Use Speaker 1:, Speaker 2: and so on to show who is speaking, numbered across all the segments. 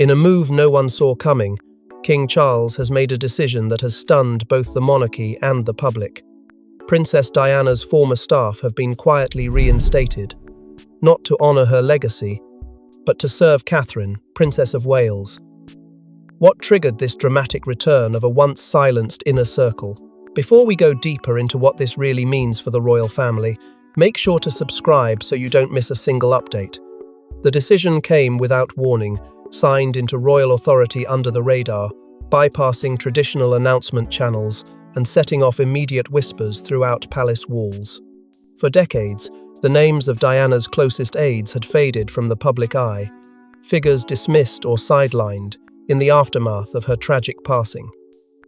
Speaker 1: In a move no one saw coming, King Charles has made a decision that has stunned both the monarchy and the public. Princess Diana's former staff have been quietly reinstated, not to honour her legacy, but to serve Catherine, Princess of Wales. What triggered this dramatic return of a once silenced inner circle? Before we go deeper into what this really means for the royal family, make sure to subscribe so you don't miss a single update. The decision came without warning, signed into royal authority under the radar, bypassing traditional announcement channels and setting off immediate whispers throughout palace walls. For decades, the names of Diana's closest aides had faded from the public eye, figures dismissed or sidelined in the aftermath of her tragic passing.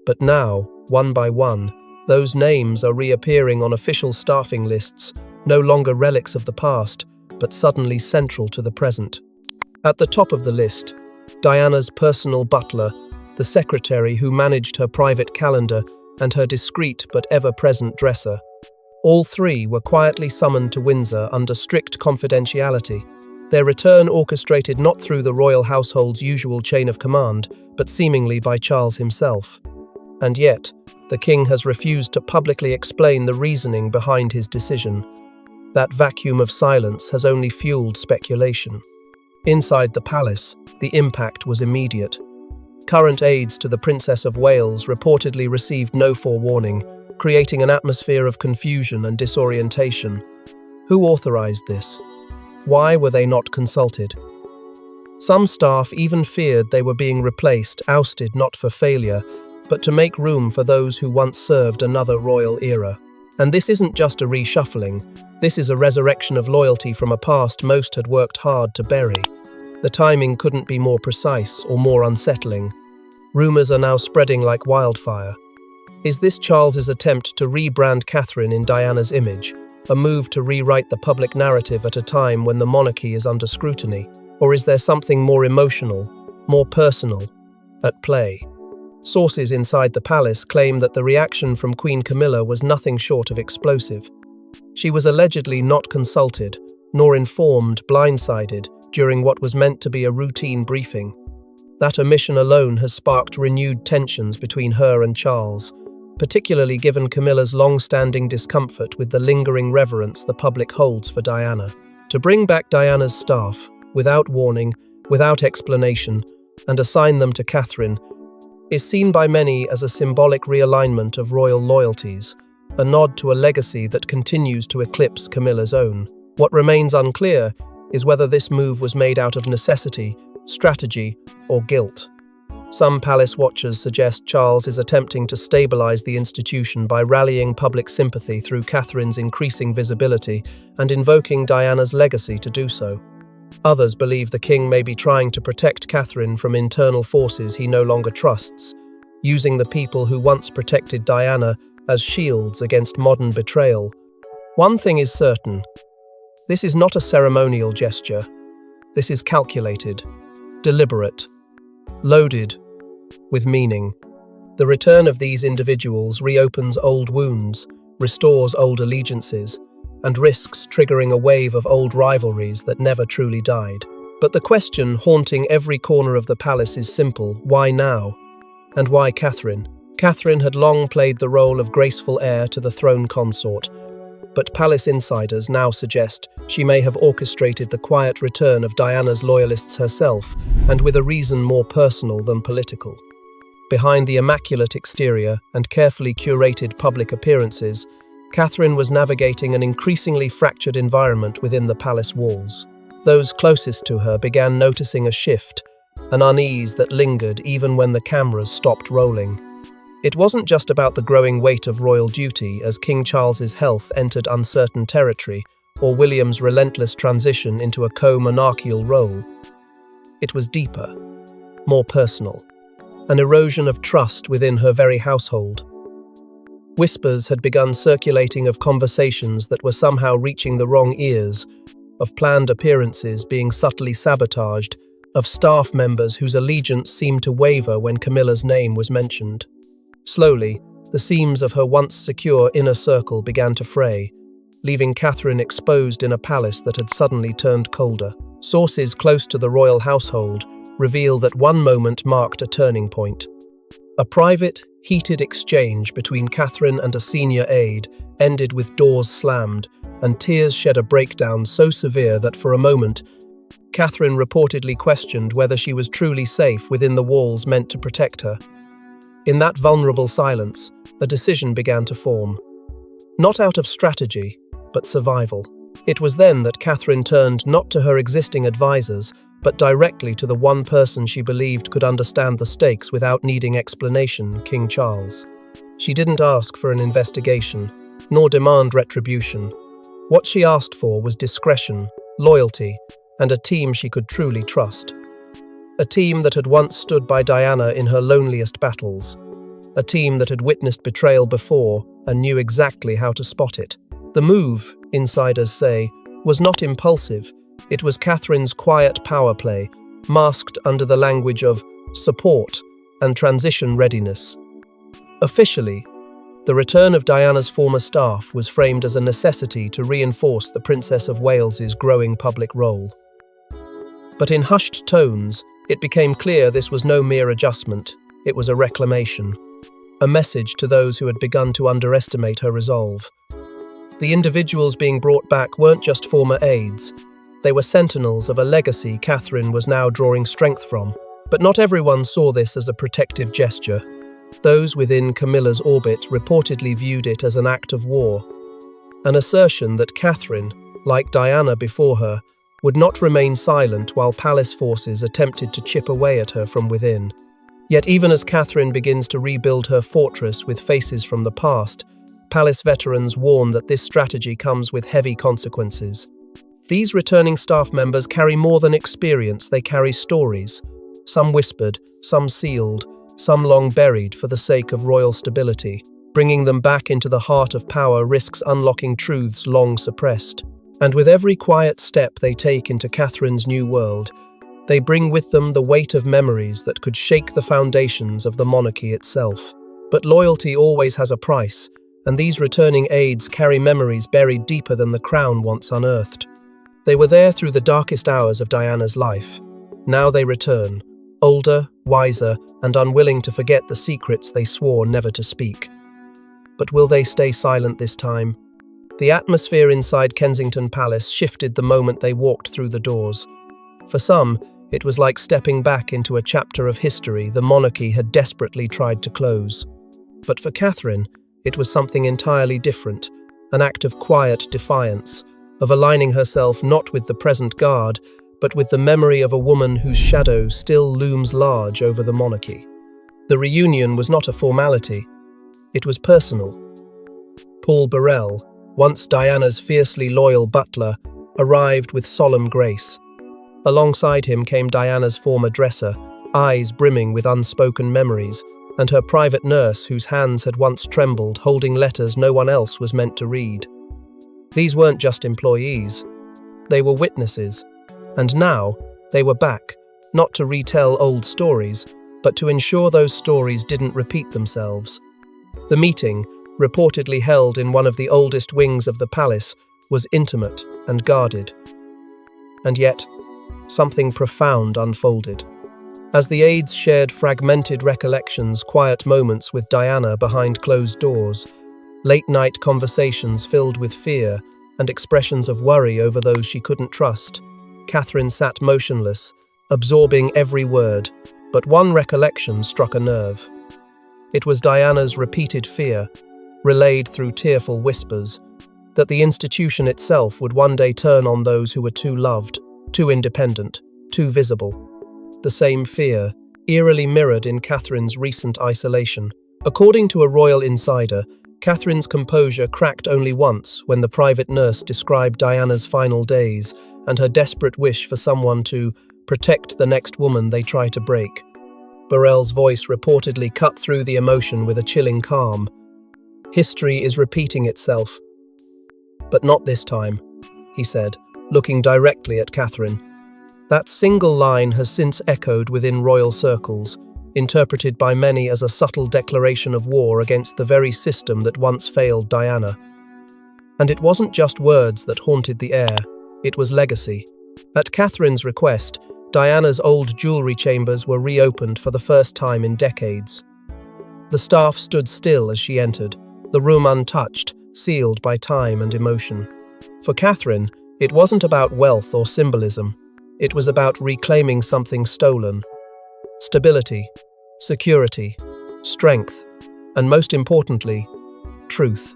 Speaker 1: But now, one by one, those names are reappearing on official staffing lists, no longer relics of the past, but suddenly central to the present. At the top of the list, Diana's personal butler, the secretary who managed her private calendar, and her discreet but ever-present dresser. All three were quietly summoned to Windsor under strict confidentiality, their return orchestrated not through the royal household's usual chain of command, but seemingly by Charles himself. And yet, the king has refused to publicly explain the reasoning behind his decision. That vacuum of silence has only fueled speculation. Inside the palace, the impact was immediate. Current aides to the Princess of Wales reportedly received no forewarning, creating an atmosphere of confusion and disorientation. Who authorized this? Why were they not consulted? Some staff even feared they were being replaced, ousted not for failure, but to make room for those who once served another royal era. And this isn't just a reshuffling, this is a resurrection of loyalty from a past most had worked hard to bury. The timing couldn't be more precise or more unsettling. Rumours are now spreading like wildfire. Is this Charles's attempt to rebrand Catherine in Diana's image, a move to rewrite the public narrative at a time when the monarchy is under scrutiny? Or is there something more emotional, more personal, at play? Sources inside the palace claim that the reaction from Queen Camilla was nothing short of explosive. She was allegedly not consulted, nor informed, blindsided, during what was meant to be a routine briefing. That omission alone has sparked renewed tensions between her and Charles, particularly given Camilla's long-standing discomfort with the lingering reverence the public holds for Diana. To bring back Diana's staff, without warning, without explanation, and assign them to Catherine, is seen by many as a symbolic realignment of royal loyalties, a nod to a legacy that continues to eclipse Camilla's own. What remains unclear is whether this move was made out of necessity, strategy, or guilt. Some palace watchers suggest Charles is attempting to stabilize the institution by rallying public sympathy through Catherine's increasing visibility and invoking Diana's legacy to do so. Others believe the king may be trying to protect Catherine from internal forces he no longer trusts, using the people who once protected Diana as shields against modern betrayal. One thing is certain. This is not a ceremonial gesture. This is calculated, deliberate, loaded with meaning. The return of these individuals reopens old wounds, restores old allegiances, and risks triggering a wave of old rivalries that never truly died. But the question haunting every corner of the palace is simple: why now? And why Catherine? Catherine had long played the role of graceful heir to the throne consort, but palace insiders now suggest she may have orchestrated the quiet return of Diana's loyalists herself, and with a reason more personal than political. Behind the immaculate exterior and carefully curated public appearances, Catherine was navigating an increasingly fractured environment within the palace walls. Those closest to her began noticing a shift, an unease that lingered even when the cameras stopped rolling. It wasn't just about the growing weight of royal duty as King Charles's health entered uncertain territory, or William's relentless transition into a co-monarchical role. It was deeper, more personal, an erosion of trust within her very household. Whispers had begun circulating of conversations that were somehow reaching the wrong ears, of planned appearances being subtly sabotaged, of staff members whose allegiance seemed to waver when Camilla's name was mentioned. Slowly, the seams of her once secure inner circle began to fray, leaving Catherine exposed in a palace that had suddenly turned colder. Sources close to the royal household reveal that one moment marked a turning point. A private, heated exchange between Catherine and a senior aide ended with doors slammed, and tears shed a breakdown so severe that for a moment, Catherine reportedly questioned whether she was truly safe within the walls meant to protect her. In that vulnerable silence, a decision began to form. Not out of strategy, but survival. It was then that Catherine turned not to her existing advisors, but directly to the one person she believed could understand the stakes without needing explanation, King Charles. She didn't ask for an investigation, nor demand retribution. What she asked for was discretion, loyalty, and a team she could truly trust. A team that had once stood by Diana in her loneliest battles. A team that had witnessed betrayal before and knew exactly how to spot it. The move, insiders say, was not impulsive. It was Catherine's quiet power play, masked under the language of support and transition readiness. Officially, the return of Diana's former staff was framed as a necessity to reinforce the Princess of Wales's growing public role. But in hushed tones, it became clear this was no mere adjustment, it was a reclamation. A message to those who had begun to underestimate her resolve. The individuals being brought back weren't just former aides. They were sentinels of a legacy Catherine was now drawing strength from. But not everyone saw this as a protective gesture. Those within Camilla's orbit reportedly viewed it as an act of war. An assertion that Catherine, like Diana before her, would not remain silent while palace forces attempted to chip away at her from within. Yet even as Catherine begins to rebuild her fortress with faces from the past, palace veterans warn that this strategy comes with heavy consequences. These returning staff members carry more than experience, they carry stories. Some whispered, some sealed, some long buried for the sake of royal stability. Bringing them back into the heart of power risks unlocking truths long suppressed. And with every quiet step they take into Catherine's new world, they bring with them the weight of memories that could shake the foundations of the monarchy itself. But loyalty always has a price, and these returning aides carry memories buried deeper than the crown once unearthed. They were there through the darkest hours of Diana's life. Now they return, older, wiser, and unwilling to forget the secrets they swore never to speak. But will they stay silent this time? The atmosphere inside Kensington Palace shifted the moment they walked through the doors. For some, it was like stepping back into a chapter of history the monarchy had desperately tried to close. But for Catherine, it was something entirely different, an act of quiet defiance, of aligning herself not with the present guard, but with the memory of a woman whose shadow still looms large over the monarchy. The reunion was not a formality, it was personal. Paul Burrell, once Diana's fiercely loyal butler, arrived with solemn grace. Alongside him came Diana's former dresser, eyes brimming with unspoken memories, and her private nurse whose hands had once trembled, holding letters no one else was meant to read. These weren't just employees, they were witnesses, and now they were back, not to retell old stories, but to ensure those stories didn't repeat themselves. The meeting, reportedly held in one of the oldest wings of the palace, was intimate and guarded. And yet, something profound unfolded. As the aides shared fragmented recollections, quiet moments with Diana behind closed doors, late-night conversations filled with fear and expressions of worry over those she couldn't trust, Catherine sat motionless, absorbing every word, but one recollection struck a nerve. It was Diana's repeated fear, relayed through tearful whispers, that the institution itself would one day turn on those who were too loved, too independent, too visible. The same fear, eerily mirrored in Catherine's recent isolation. According to a royal insider, Catherine's composure cracked only once when the private nurse described Diana's final days and her desperate wish for someone to protect the next woman they try to break. Burrell's voice reportedly cut through the emotion with a chilling calm. History is repeating itself. But not this time, he said, looking directly at Catherine. That single line has since echoed within royal circles, interpreted by many as a subtle declaration of war against the very system that once failed Diana. And it wasn't just words that haunted the air, it was legacy. At Catherine's request, Diana's old jewelry chambers were reopened for the first time in decades. The staff stood still as she entered, the room untouched, sealed by time and emotion. For Catherine, it wasn't about wealth or symbolism. It was about reclaiming something stolen. Stability, security, strength, and most importantly, truth.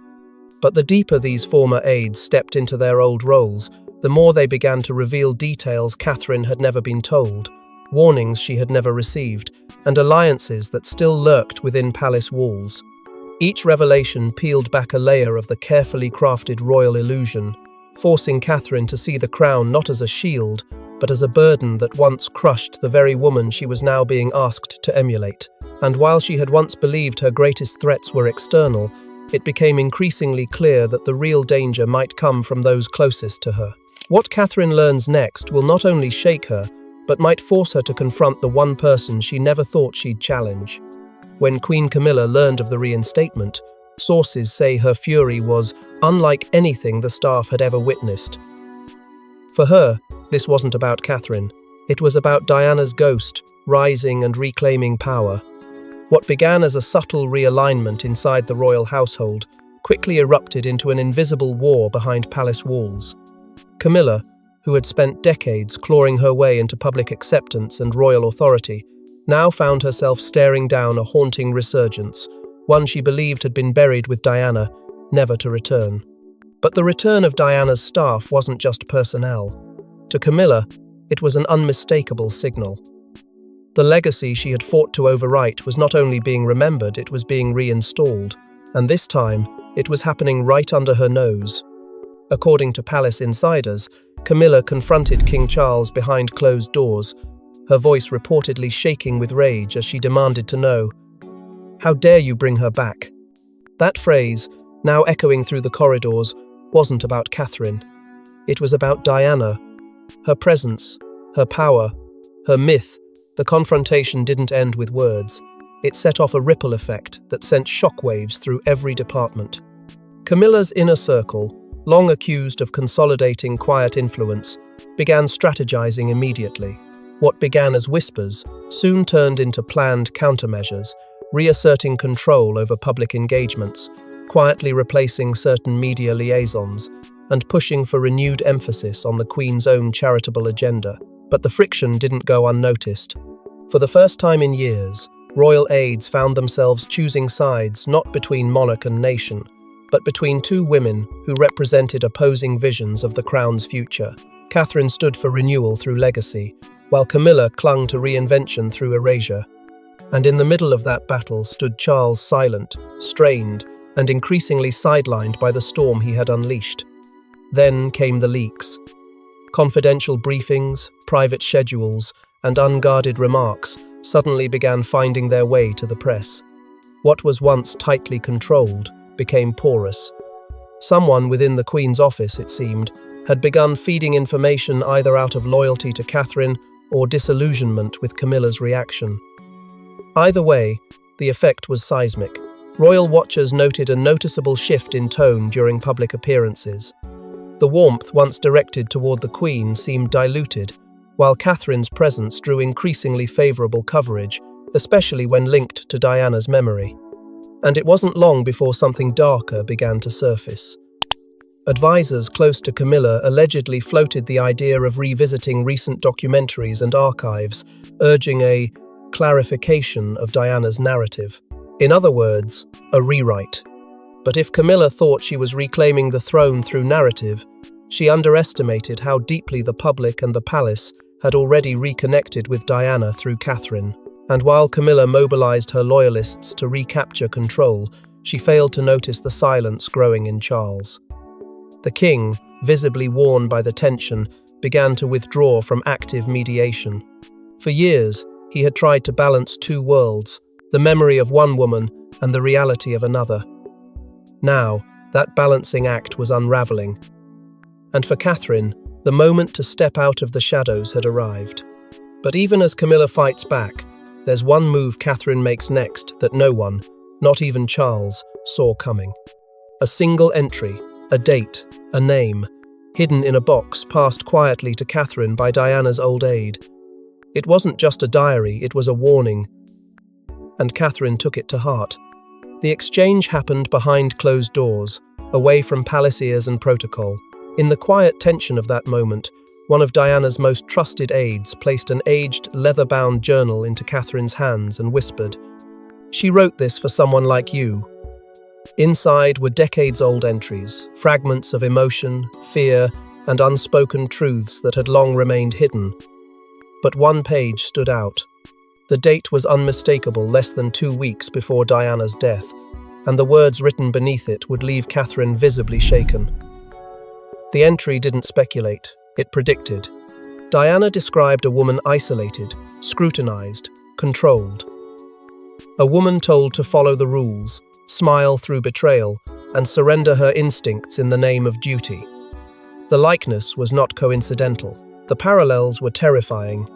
Speaker 1: But the deeper these former aides stepped into their old roles, the more they began to reveal details Catherine had never been told, warnings she had never received, and alliances that still lurked within palace walls. Each revelation peeled back a layer of the carefully crafted royal illusion, forcing Catherine to see the crown not as a shield, but as a burden that once crushed the very woman she was now being asked to emulate. And while she had once believed her greatest threats were external, it became increasingly clear that the real danger might come from those closest to her. What Catherine learns next will not only shake her, but might force her to confront the one person she never thought she'd challenge. When Queen Camilla learned of the reinstatement, sources say her fury was unlike anything the staff had ever witnessed. For her, this wasn't about Catherine. It was about Diana's ghost, rising and reclaiming power. What began as a subtle realignment inside the royal household quickly erupted into an invisible war behind palace walls. Camilla, who had spent decades clawing her way into public acceptance and royal authority, now found herself staring down a haunting resurgence, one she believed had been buried with Diana, never to return. But the return of Diana's staff wasn't just personnel. To Camilla, it was an unmistakable signal. The legacy she had fought to overwrite was not only being remembered, it was being reinstalled, and this time, it was happening right under her nose. According to palace insiders, Camilla confronted King Charles behind closed doors, her voice reportedly shaking with rage as she demanded to know, "How dare you bring her back?" That phrase, now echoing through the corridors, wasn't about Catherine. It was about Diana. Her presence, her power, her myth. The confrontation didn't end with words. It set off a ripple effect that sent shockwaves through every department. Camilla's inner circle, long accused of consolidating quiet influence, began strategizing immediately. What began as whispers soon turned into planned countermeasures, reasserting control over public engagements, quietly replacing certain media liaisons, and pushing for renewed emphasis on the Queen's own charitable agenda. But the friction didn't go unnoticed. For the first time in years, royal aides found themselves choosing sides not between monarch and nation, but between two women who represented opposing visions of the crown's future. Catherine stood for renewal through legacy, while Camilla clung to reinvention through erasure. And in the middle of that battle stood Charles, silent, strained, and increasingly sidelined by the storm he had unleashed. Then came the leaks. Confidential briefings, private schedules, and unguarded remarks suddenly began finding their way to the press. What was once tightly controlled became porous. Someone within the Queen's office, it seemed, had begun feeding information either out of loyalty to Catherine or disillusionment with Camilla's reaction. Either way, the effect was seismic. Royal watchers noted a noticeable shift in tone during public appearances. The warmth once directed toward the Queen seemed diluted, while Catherine's presence drew increasingly favourable coverage, especially when linked to Diana's memory. And it wasn't long before something darker began to surface. Advisors close to Camilla allegedly floated the idea of revisiting recent documentaries and archives, urging a clarification of Diana's narrative. In other words, a rewrite. But if Camilla thought she was reclaiming the throne through narrative, she underestimated how deeply the public and the palace had already reconnected with Diana through Catherine. And while Camilla mobilized her loyalists to recapture control, she failed to notice the silence growing in Charles. The king, visibly worn by the tension, began to withdraw from active mediation. For years, he had tried to balance two worlds, the memory of one woman and the reality of another. Now, that balancing act was unraveling. And for Catherine, the moment to step out of the shadows had arrived. But even as Camilla fights back, there's one move Catherine makes next that no one, not even Charles, saw coming. A single entry, a date, a name, hidden in a box passed quietly to Catherine by Diana's old aide. It wasn't just a diary, it was a warning, and Catherine took it to heart. The exchange happened behind closed doors, away from palace ears and protocol. In the quiet tension of that moment, one of Diana's most trusted aides placed an aged, leather-bound journal into Catherine's hands and whispered, "She wrote this for someone like you." Inside were decades-old entries, fragments of emotion, fear, and unspoken truths that had long remained hidden. But one page stood out. The date was unmistakable, less than 2 weeks before Diana's death, and the words written beneath it would leave Catherine visibly shaken. The entry didn't speculate, it predicted. Diana described a woman isolated, scrutinized, controlled. A woman told to follow the rules, smile through betrayal, and surrender her instincts in the name of duty. The likeness was not coincidental. The parallels were terrifying.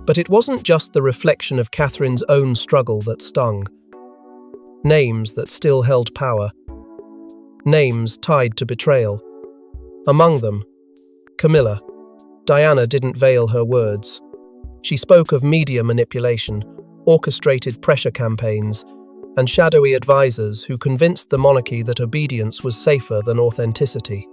Speaker 1: But it wasn't just the reflection of Catherine's own struggle that stung. Names that still held power. Names tied to betrayal. Among them, Camilla. Diana didn't veil her words. She spoke of media manipulation, orchestrated pressure campaigns, and shadowy advisors who convinced the monarchy that obedience was safer than authenticity.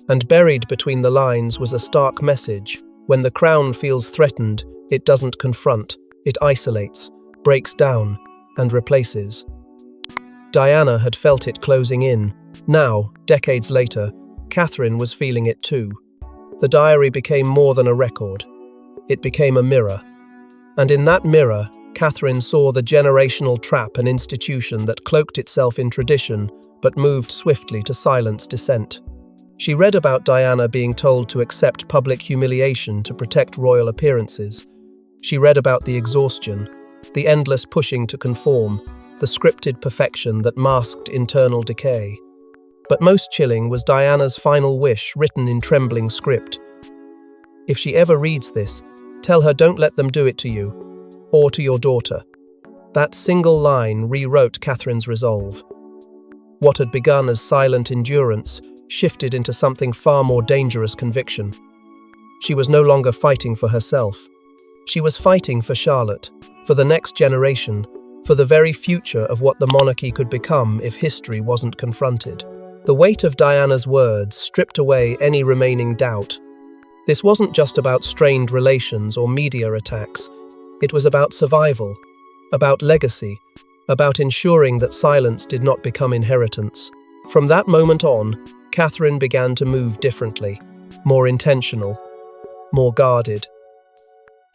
Speaker 1: And buried between the lines was a stark message: when the crown feels threatened, it doesn't confront, it isolates, breaks down, and replaces. Diana had felt it closing in. Now, decades later, Catherine was feeling it too. The diary became more than a record. It became a mirror. And in that mirror, Catherine saw the generational trap, an institution that cloaked itself in tradition but moved swiftly to silence dissent. She read about Diana being told to accept public humiliation to protect royal appearances. She read about the exhaustion, the endless pushing to conform, the scripted perfection that masked internal decay. But most chilling was Diana's final wish, written in trembling script. If she ever reads this, tell her don't let them do it to you, or to your daughter. That single line rewrote Catherine's resolve. What had begun as silent endurance shifted into something far more dangerous: conviction. She was no longer fighting for herself. She was fighting for Charlotte, for the next generation, for the very future of what the monarchy could become if history wasn't confronted. The weight of Diana's words stripped away any remaining doubt. This wasn't just about strained relations or media attacks. It was about survival, about legacy, about ensuring that silence did not become inheritance. From that moment on, Catherine began to move differently, more intentional, more guarded.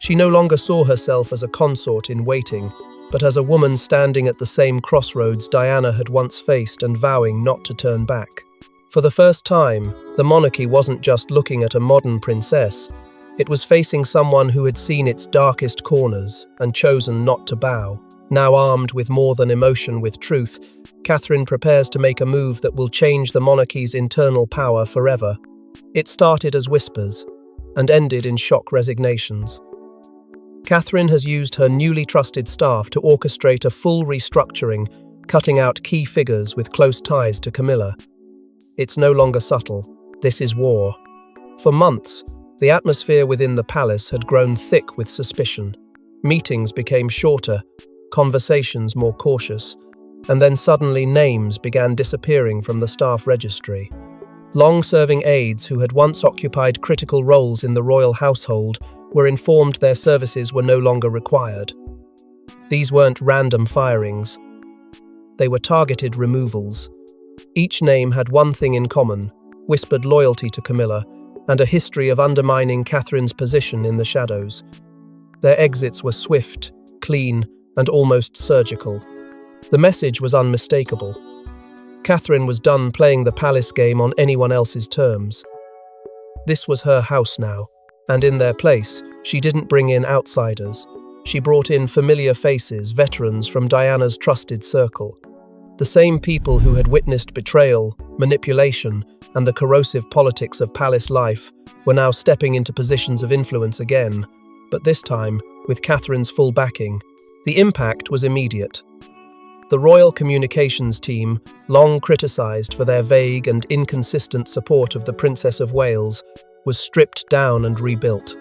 Speaker 1: She no longer saw herself as a consort in waiting, but as a woman standing at the same crossroads Diana had once faced and vowing not to turn back. For the first time, the monarchy wasn't just looking at a modern princess. It was facing someone who had seen its darkest corners and chosen not to bow. Now armed with more than emotion, with truth, Catherine prepares to make a move that will change the monarchy's internal power forever. It started as whispers and ended in shock resignations. Catherine has used her newly trusted staff to orchestrate a full restructuring, cutting out key figures with close ties to Camilla. It's no longer subtle. This is war. For months, the atmosphere within the palace had grown thick with suspicion. Meetings became shorter, conversations more cautious, and then suddenly names began disappearing from the staff registry. Long-serving aides who had once occupied critical roles in the royal household were informed their services were no longer required. These weren't random firings. They were targeted removals. Each name had one thing in common: whispered loyalty to Camilla, and a history of undermining Catherine's position in the shadows. Their exits were swift, clean, and almost surgical. The message was unmistakable. Catherine was done playing the palace game on anyone else's terms. This was her house now, and in their place, she didn't bring in outsiders. She brought in familiar faces, veterans from Diana's trusted circle. The same people who had witnessed betrayal, manipulation, and the corrosive politics of palace life were now stepping into positions of influence again, but this time with Catherine's full backing. The impact was immediate. The royal communications team, long criticised for their vague and inconsistent support of the Princess of Wales, was stripped down and rebuilt.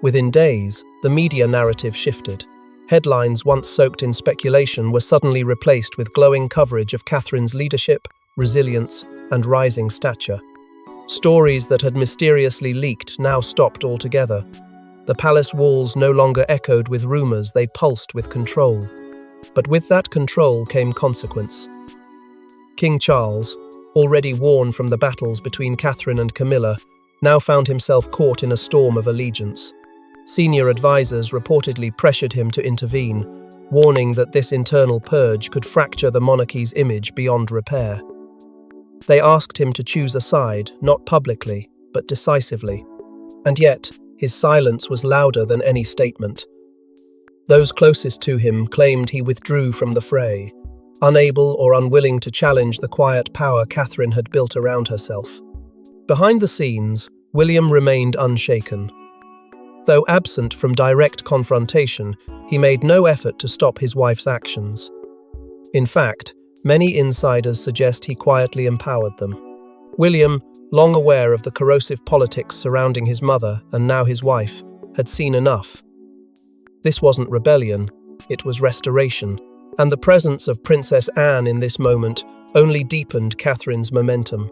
Speaker 1: Within days, the media narrative shifted. Headlines once soaked in speculation were suddenly replaced with glowing coverage of Catherine's leadership, resilience, and rising stature. Stories that had mysteriously leaked now stopped altogether. The palace walls no longer echoed with rumors, they pulsed with control. But with that control came consequence. King Charles, already worn from the battles between Catherine and Camilla, now found himself caught in a storm of allegiance. Senior advisors reportedly pressured him to intervene, warning that this internal purge could fracture the monarchy's image beyond repair. They asked him to choose a side, not publicly, but decisively. And yet, his silence was louder than any statement. Those closest to him claimed he withdrew from the fray, unable or unwilling to challenge the quiet power Catherine had built around herself. Behind the scenes, William remained unshaken. Though absent from direct confrontation, he made no effort to stop his wife's actions. In fact, many insiders suggest he quietly empowered them. William, long aware of the corrosive politics surrounding his mother and now his wife, had seen enough. This wasn't rebellion, it was restoration, and the presence of Princess Anne in this moment only deepened Catherine's momentum.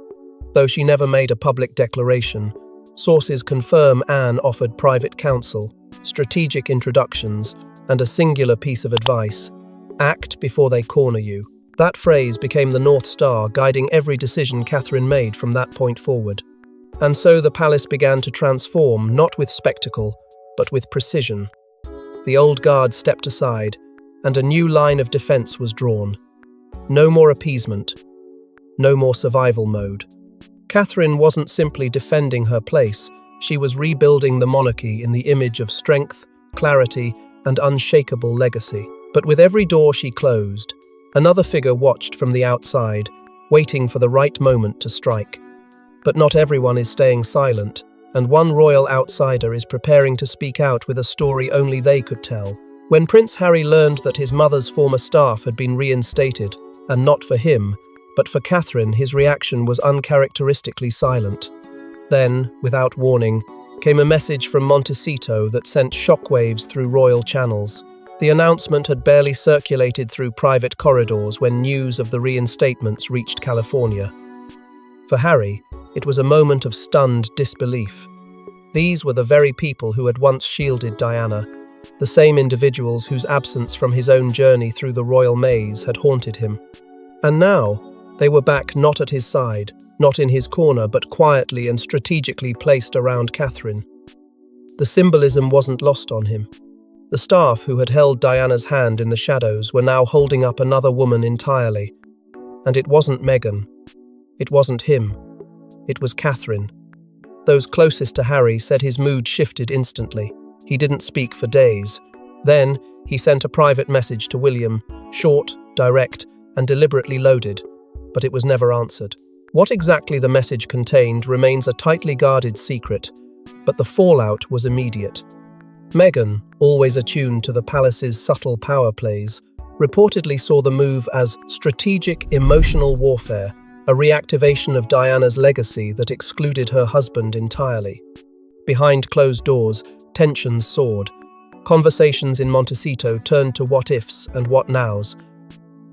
Speaker 1: Though she never made a public declaration, sources confirm Anne offered private counsel, strategic introductions, and a singular piece of advice: act before they corner you. That phrase became the North Star guiding every decision Catherine made from that point forward. And so the palace began to transform, not with spectacle, but with precision. The old guard stepped aside, and a new line of defense was drawn. No more appeasement, no more survival mode. Catherine wasn't simply defending her place, she was rebuilding the monarchy in the image of strength, clarity, and unshakable legacy. But with every door she closed, another figure watched from the outside, waiting for the right moment to strike. But not everyone is staying silent, and one royal outsider is preparing to speak out with a story only they could tell. When Prince Harry learned that his mother's former staff had been reinstated, and not for him, but for Catherine, his reaction was uncharacteristically silent. Then, without warning, came a message from Montecito that sent shockwaves through royal channels. The announcement had barely circulated through private corridors when news of the reinstatements reached California. For Harry, it was a moment of stunned disbelief. These were the very people who had once shielded Diana, the same individuals whose absence from his own journey through the royal maze had haunted him. And now, they were back not at his side, not in his corner, but quietly and strategically placed around Catherine. The symbolism wasn't lost on him. The staff who had held Diana's hand in the shadows were now holding up another woman entirely. And it wasn't Meghan. It wasn't him. It was Catherine. Those closest to Harry said his mood shifted instantly. He didn't speak for days. Then, he sent a private message to William, short, direct, and deliberately loaded, but it was never answered. What exactly the message contained remains a tightly guarded secret, but the fallout was immediate. Meghan, always attuned to the palace's subtle power plays, reportedly saw the move as strategic emotional warfare, a reactivation of Diana's legacy that excluded her husband entirely. Behind closed doors, tensions soared. Conversations in Montecito turned to what-ifs and what-nows.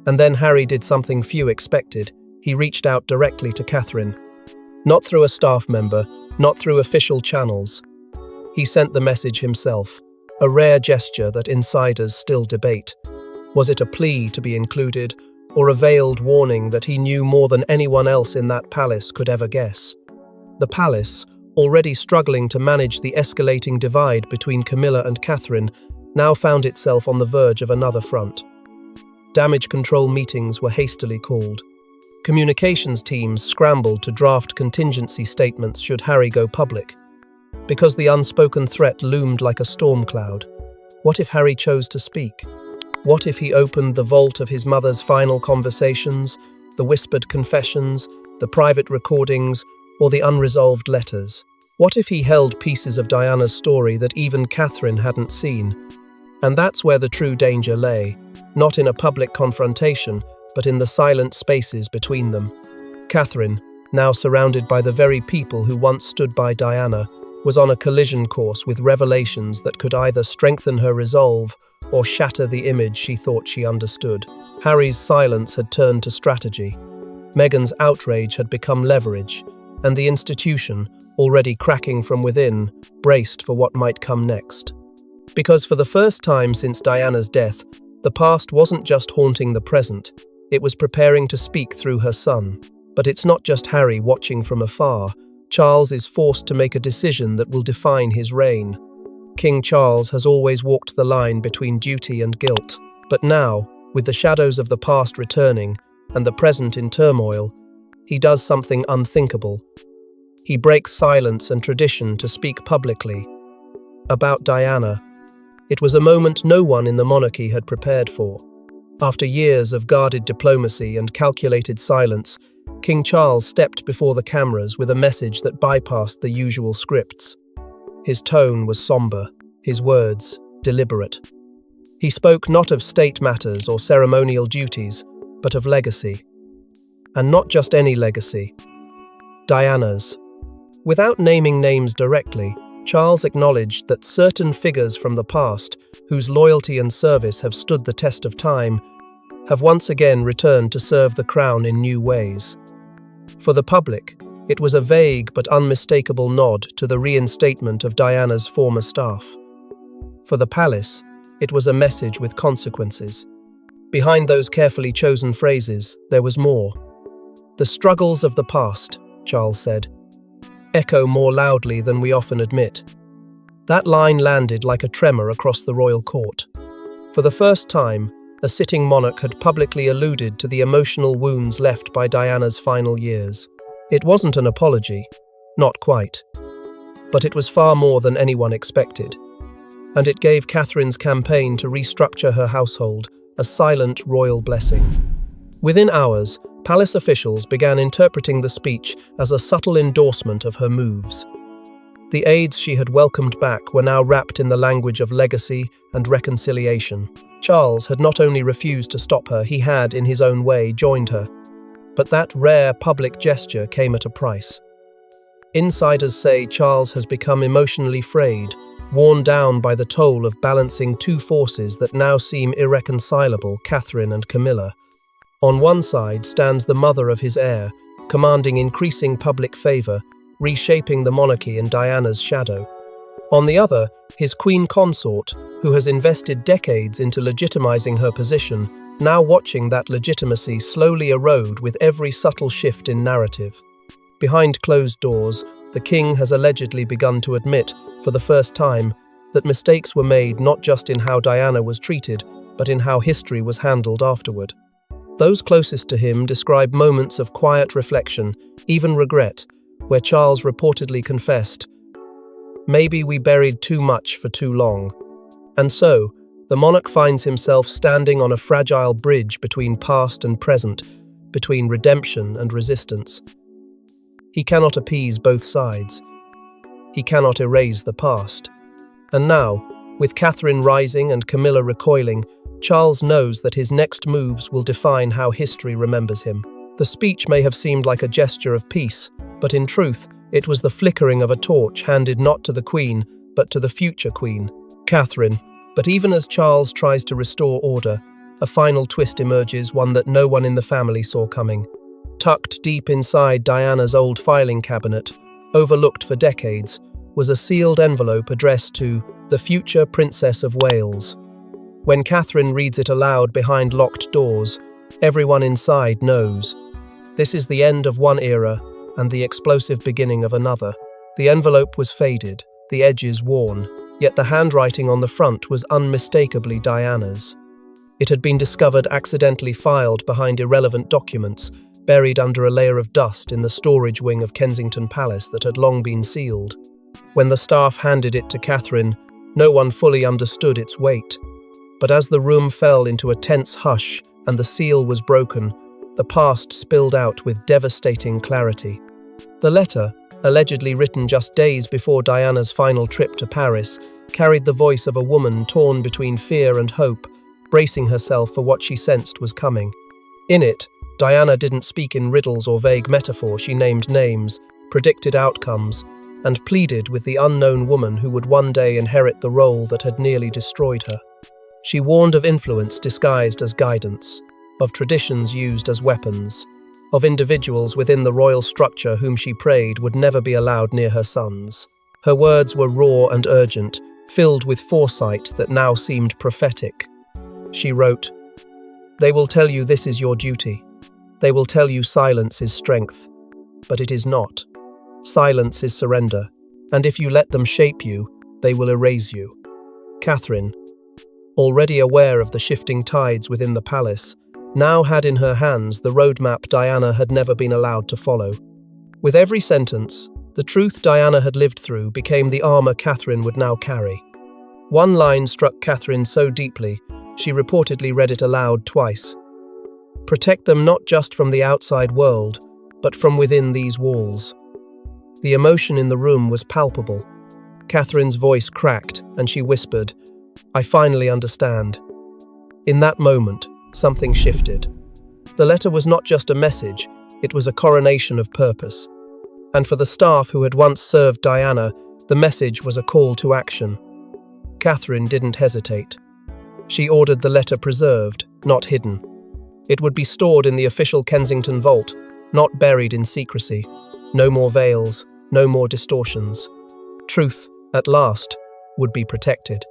Speaker 1: And then Harry did something few expected. He reached out directly to Catherine. Not through a staff member, not through official channels. He sent the message himself, a rare gesture that insiders still debate. Was it a plea to be included, or a veiled warning that he knew more than anyone else in that palace could ever guess? The palace, already struggling to manage the escalating divide between Camilla and Catherine, now found itself on the verge of another front. Damage control meetings were hastily called. Communications teams scrambled to draft contingency statements should Harry go public. Because the unspoken threat loomed like a storm cloud. What if Harry chose to speak? What if he opened the vault of his mother's final conversations, the whispered confessions, the private recordings, or the unresolved letters? What if he held pieces of Diana's story that even Catherine hadn't seen? And that's where the true danger lay, not in a public confrontation, but in the silent spaces between them. Catherine, now surrounded by the very people who once stood by Diana, was on a collision course with revelations that could either strengthen her resolve or shatter the image she thought she understood. Harry's silence had turned to strategy. Meghan's outrage had become leverage, and the institution, already cracking from within, braced for what might come next. Because for the first time since Diana's death, the past wasn't just haunting the present, it was preparing to speak through her son. But it's not just Harry watching from afar. Charles is forced to make a decision that will define his reign. King Charles has always walked the line between duty and guilt, but now, with the shadows of the past returning and the present in turmoil, he does something unthinkable. He breaks silence and tradition to speak publicly about Diana. It was a moment no one in the monarchy had prepared for. After years of guarded diplomacy and calculated silence, King Charles stepped before the cameras with a message that bypassed the usual scripts. His tone was somber, his words deliberate. He spoke not of state matters or ceremonial duties, but of legacy. And not just any legacy. Diana's. Without naming names directly, Charles acknowledged that certain figures from the past, whose loyalty and service have stood the test of time, have once again returned to serve the crown in new ways. For the public, it was a vague but unmistakable nod to the reinstatement of Diana's former staff. For the palace, it was a message with consequences. Behind those carefully chosen phrases, there was more. The struggles of the past, Charles said, echo more loudly than we often admit. That line landed like a tremor across the royal court. For the first time, a sitting monarch had publicly alluded to the emotional wounds left by Diana's final years. It wasn't an apology, not quite. But it was far more than anyone expected. And it gave Catherine's campaign to restructure her household a silent royal blessing. Within hours, palace officials began interpreting the speech as a subtle endorsement of her moves. The aides she had welcomed back were now wrapped in the language of legacy and reconciliation. Charles had not only refused to stop her, he had, in his own way, joined her. But that rare public gesture came at a price. Insiders say Charles has become emotionally frayed, worn down by the toll of balancing two forces that now seem irreconcilable, Catherine and Camilla. On one side stands the mother of his heir, commanding increasing public favour, reshaping the monarchy in Diana's shadow. On the other, his queen consort, who has invested decades into legitimizing her position, now watching that legitimacy slowly erode with every subtle shift in narrative. Behind closed doors, the king has allegedly begun to admit, for the first time, that mistakes were made not just in how Diana was treated, but in how history was handled afterward. Those closest to him describe moments of quiet reflection, even regret, where Charles reportedly confessed, "Maybe we buried too much for too long." And so, the monarch finds himself standing on a fragile bridge between past and present, between redemption and resistance. He cannot appease both sides. He cannot erase the past. And now, with Catherine rising and Camilla recoiling, Charles knows that his next moves will define how history remembers him. The speech may have seemed like a gesture of peace, but in truth, it was the flickering of a torch handed not to the Queen, but to the future Queen, Catherine. But even as Charles tries to restore order, a final twist emerges, one that no one in the family saw coming. Tucked deep inside Diana's old filing cabinet, overlooked for decades, was a sealed envelope addressed to the future Princess of Wales. When Catherine reads it aloud behind locked doors, everyone inside knows. This is the end of one era and the explosive beginning of another. The envelope was faded, the edges worn, yet the handwriting on the front was unmistakably Diana's. It had been discovered accidentally filed behind irrelevant documents, buried under a layer of dust in the storage wing of Kensington Palace that had long been sealed. When the staff handed it to Catherine, no one fully understood its weight. But as the room fell into a tense hush and the seal was broken, the past spilled out with devastating clarity. The letter, allegedly written just days before Diana's final trip to Paris, carried the voice of a woman torn between fear and hope, bracing herself for what she sensed was coming. In it, Diana didn't speak in riddles or vague metaphor. She named names, predicted outcomes, and pleaded with the unknown woman who would one day inherit the role that had nearly destroyed her. She warned of influence disguised as guidance, of traditions used as weapons, of individuals within the royal structure whom she prayed would never be allowed near her sons. Her words were raw and urgent, filled with foresight that now seemed prophetic. She wrote, "They will tell you this is your duty. They will tell you silence is strength, but it is not. Silence is surrender, and if you let them shape you, they will erase you." Catherine, already aware of the shifting tides within the palace, now had in her hands the roadmap Diana had never been allowed to follow. With every sentence, the truth Diana had lived through became the armor Catherine would now carry. One line struck Catherine so deeply, she reportedly read it aloud twice. "Protect them not just from the outside world, but from within these walls." The emotion in the room was palpable. Catherine's voice cracked, and she whispered, "I finally understand." In that moment, something shifted. The letter was not just a message, it was a coronation of purpose. And for the staff who had once served Diana, the message was a call to action. Catherine didn't hesitate. She ordered the letter preserved, not hidden. It would be stored in the official Kensington vault, not buried in secrecy. No more veils, no more distortions. Truth, at last, would be protected.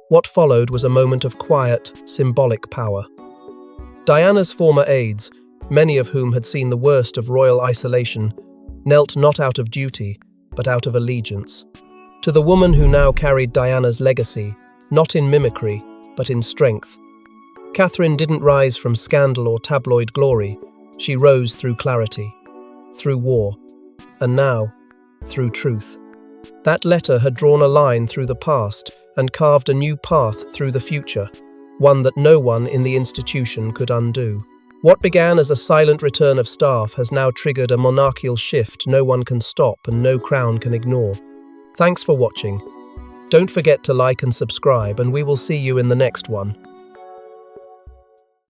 Speaker 1: What followed was a moment of quiet, symbolic power. Diana's former aides, many of whom had seen the worst of royal isolation, knelt not out of duty, but out of allegiance. To the woman who now carried Diana's legacy, not in mimicry, but in strength. Catherine didn't rise from scandal or tabloid glory, she rose through clarity, through war, and now, through truth. That letter had drawn a line through the past and carved a new path through the future, one that no one in the institution could undo. What began as a silent return of staff has now triggered a monarchical shift no one can stop and no crown can ignore. Thanks for watching. Don't forget to like and subscribe, and we will see you in the next one.